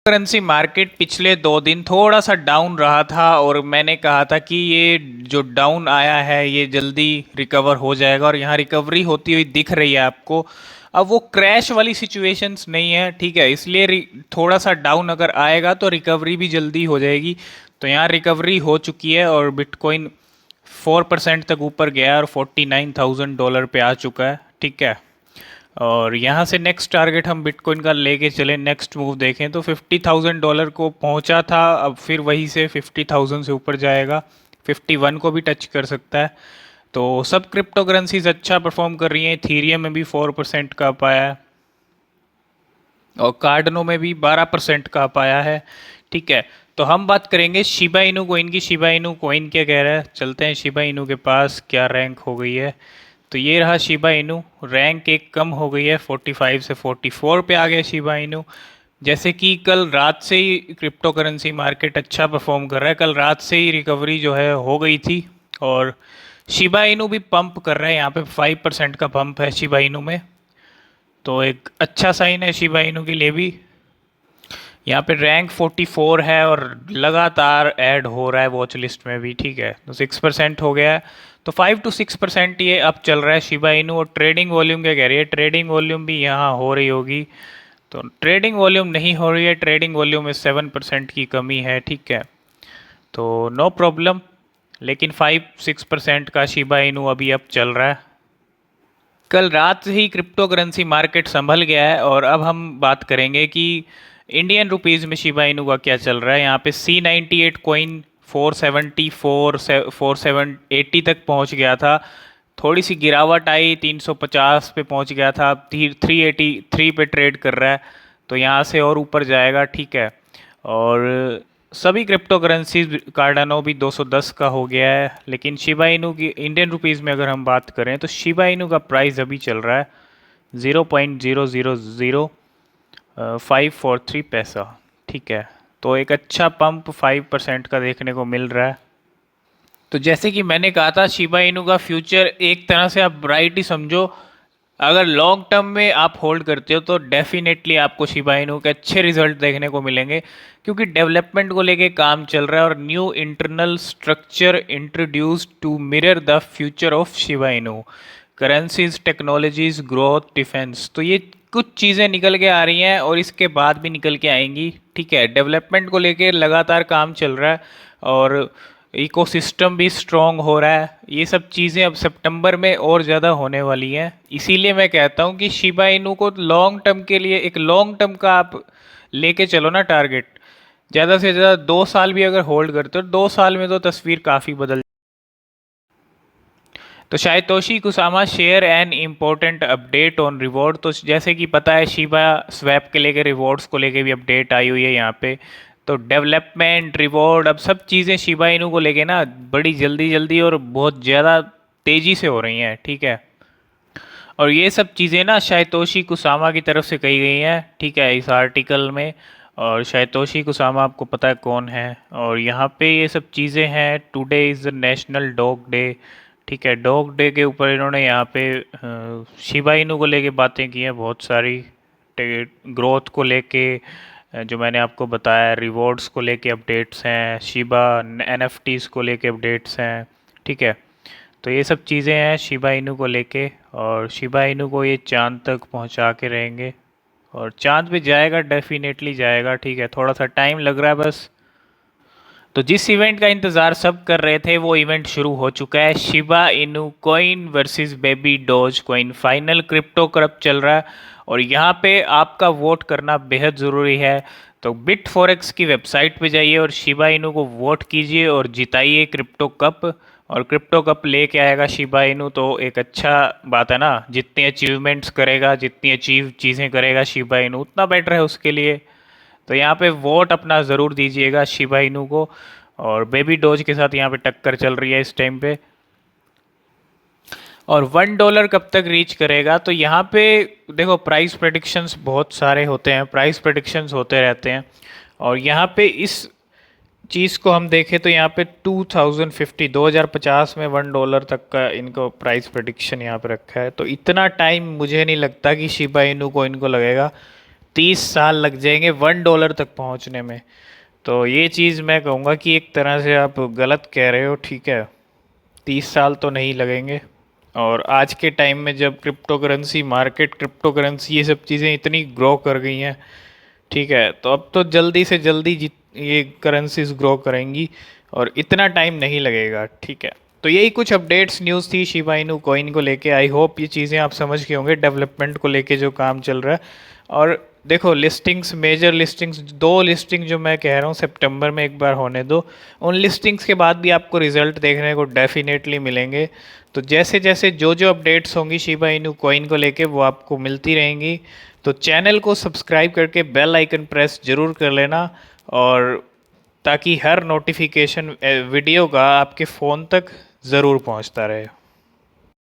Currency market पिछले 2 दिन थोड़ा सा डाउन रहा था और मैंने कहा था कि ये जो डाउन आया है ये जल्दी रिकवर हो जाएगा और यहाँ रिकवरी होती हुई दिख रही है आपको। अब वो क्रैश वाली सिचुएशंस नहीं है, ठीक है, इसलिए थोड़ा सा डाउन अगर आएगा तो रिकवरी भी जल्दी हो जाएगी। तो यहाँ रिकवरी हो चुकी है और बिटकॉइन 4% तक ऊपर गया है और $49,000 पे आ चुका है, ठीक है। और यहाँ से नेक्स्ट टारगेट हम बिटकॉइन का लेके चले, नेक्स्ट मूव देखें तो $50,000 को पहुँचा था, अब फिर वहीं से 50,000 से ऊपर जाएगा, 51 को भी टच कर सकता है। तो सब क्रिप्टो करेंसीज अच्छा परफॉर्म कर रही हैं। इथीरियम में भी 4% का पाया है और कार्डनो में भी 12% का पाया है, ठीक है। तो हम बात करेंगे शिबा इनू कोइन की। शिबा इनू कोइन क्या कह रहा है, चलते हैं शिबा इनू के पास क्या रैंक हो गई है। तो ये रहा शिबा इनू, रैंक एक कम हो गई है, 45 से 44 पे आ गया शिबा इनू। जैसे कि कल रात से ही क्रिप्टो करेंसी मार्केट अच्छा परफॉर्म कर रहा है, कल रात से ही रिकवरी जो है हो गई थी और शिबा इनू भी पंप कर रहा है। यहाँ पे 5% का पंप है शिबा इनू में, तो एक अच्छा साइन है शिबा इनू के लिए भी। यहाँ पे रैंक 44 है और लगातार ऐड हो रहा है वॉच लिस्ट में भी, ठीक है। तो 6% हो गया है, तो 5 to 6% ये अब चल रहा है शिबा इनू। और ट्रेडिंग वॉल्यूम क्या कह रही है, ट्रेडिंग वॉल्यूम भी यहाँ हो रही होगी, तो ट्रेडिंग वॉल्यूम नहीं हो रही है, ट्रेडिंग वॉल्यूम में 7% की कमी है, ठीक है। तो नो प्रॉब्लम, लेकिन 5-6% का शिबा इनू अभी अब चल रहा है। कल रात से ही क्रिप्टो करेंसी मार्केट संभल गया है और अब हम बात करेंगे कि इंडियन रुपीज़ में शिबा इनू का क्या चल रहा है। यहाँ पे C98 कोइन 474 तक पहुँच गया था, थोड़ी सी गिरावट आई, 350 पे पहुँच गया था, अब 383 पे ट्रेड कर रहा है, तो यहाँ से और ऊपर जाएगा, ठीक है। और सभी क्रिप्टो करेंसीज, कार्डानो भी 210 का हो गया है, लेकिन शिबा इनू की इंडियन रुपीज़ में अगर हम बात करें तो शिबा इनू का प्राइस अभी चल रहा है 0.000543 पैसा, ठीक है। तो एक अच्छा पंप 5% का देखने को मिल रहा है। तो जैसे कि मैंने कहा था, शिबा इनू का फ्यूचर एक तरह से आप ब्राइट ही समझो। अगर लॉन्ग टर्म में आप होल्ड करते हो तो डेफिनेटली आपको शिबा इनू के अच्छे रिजल्ट देखने को मिलेंगे, क्योंकि डेवलपमेंट को लेके काम चल रहा है और new internal structure introduced to mirror the future of Shiba Inu, currencies, technologies, growth, defence. तो ये कुछ चीज़ें निकल के आ रही हैं और इसके बाद भी निकल के आएंगी, ठीक है। डेवलपमेंट को लेके लगातार काम चल रहा है और इकोसिस्टम भी स्ट्रॉन्ग हो रहा है। ये सब चीज़ें अब सितंबर में और ज़्यादा होने वाली हैं, इसीलिए मैं कहता हूँ कि शिबा इनू को लॉन्ग टर्म के लिए एक लॉन्ग टर्म का आप लेके चलो ना टारगेट। ज़्यादा से ज़्यादा 2 साल भी अगर होल्ड करते हो, 2 साल में तो तस्वीर काफ़ी बदल। तो Satoshi Kusama share an important update on reward. तो जैसे कि पता है शिबा स्वैप के लेके रिवॉर्ड्स को लेके भी अपडेट आई हुई है यहाँ पे। तो डेवलपमेंट, रिवॉर्ड, अब सब चीज़ें शिबा इनू को लेके ना बड़ी जल्दी जल्दी और बहुत ज़्यादा तेज़ी से हो रही हैं, ठीक है। और ये सब चीज़ें ना शायतोशी कुसामा की तरफ से कही गई हैं, ठीक है, इस आर्टिकल में। और शायतोशी कुसामा आपको पता है कौन है। और यहाँ पे ये सब चीज़ें हैं, today is the national dog day, ठीक है। डॉग डे के ऊपर इन्होंने यहाँ पे शिबा इनू को लेके बातें की हैं बहुत सारी, ग्रोथ को लेके जो मैंने आपको बताया, रिवॉर्ड्स को लेके अपडेट्स हैं, शिबा एनएफटीज़ को लेके अपडेट्स हैं, ठीक है। तो ये सब चीज़ें हैं शिबा इनू को लेके और शिबा इनू को ये चांद तक पहुंचा के रहेंगे और चांद पे जाएगा, डेफिनेटली जाएगा, ठीक है। थोड़ा सा टाइम लग रहा है बस। तो जिस इवेंट का इंतज़ार सब कर रहे थे वो इवेंट शुरू हो चुका है। Shiba Inu coin versus baby doge coin final crypto cup चल रहा है और यहाँ पे आपका वोट करना बेहद ज़रूरी है। तो बिट फॉरेक्स की वेबसाइट पे जाइए और शिबा इनू को वोट कीजिए और जिताइए क्रिप्टो कप। और क्रिप्टो कप लेके आएगा शिबा इनू, तो एक अच्छा बात है ना। जितनी अचीवमेंट्स करेगा, जितनी अचीव चीज़ें करेगा शिबा इनू, उतना बेटर है उसके लिए। तो यहाँ पे वोट अपना ज़रूर दीजिएगा शिबा इनू को। और बेबी डोज के साथ यहाँ पे टक्कर चल रही है इस टाइम पे। और $1 कब तक रीच करेगा, तो यहाँ पे देखो प्राइस प्रेडिक्शंस बहुत सारे होते हैं, प्राइस प्रेडिक्शंस होते रहते हैं। और यहाँ पे इस चीज़ को हम देखें तो यहाँ पे 2050 में $1 तक का इनको प्राइस प्रेडिक्शन यहाँ पे रखा है। तो इतना टाइम मुझे नहीं लगता कि शिबा इनू को इनको लगेगा। 30 साल लग जाएंगे $1 तक पहुंचने में। तो ये चीज़ मैं कहूँगा कि एक तरह से आप गलत कह रहे हो, ठीक है। 30 साल तो नहीं लगेंगे। और आज के टाइम में जब क्रिप्टो करेंसी क्रिप्टो करेंसी ये सब चीज़ें इतनी ग्रो कर गई हैं, ठीक है, तो अब तो जल्दी से जल्दी ये करेंसीज ग्रो करेंगी और इतना टाइम नहीं लगेगा, ठीक है। तो यही कुछ अपडेट्स न्यूज़ थी शिबा इनू कॉइन को लेके। आई होप ये चीज़ें आप समझ के होंगे, डेवलपमेंट को लेके जो काम चल रहा है। और देखो लिस्टिंग्स, मेजर लिस्टिंग्स, 2 लिस्टिंग जो मैं कह रहा हूँ सितंबर में एक बार होने दो। उन लिस्टिंग्स के बाद भी आपको रिजल्ट देखने को डेफिनेटली मिलेंगे। तो जैसे जैसे जो जो अपडेट्स होंगी शिबा इनू कॉइन को लेके वो आपको मिलती रहेंगी। तो चैनल को सब्सक्राइब करके बेल आइकन प्रेस जरूर कर लेना, और ताकि हर नोटिफिकेशन वीडियो का आपके फ़ोन तक ज़रूर पहुंचता रहे।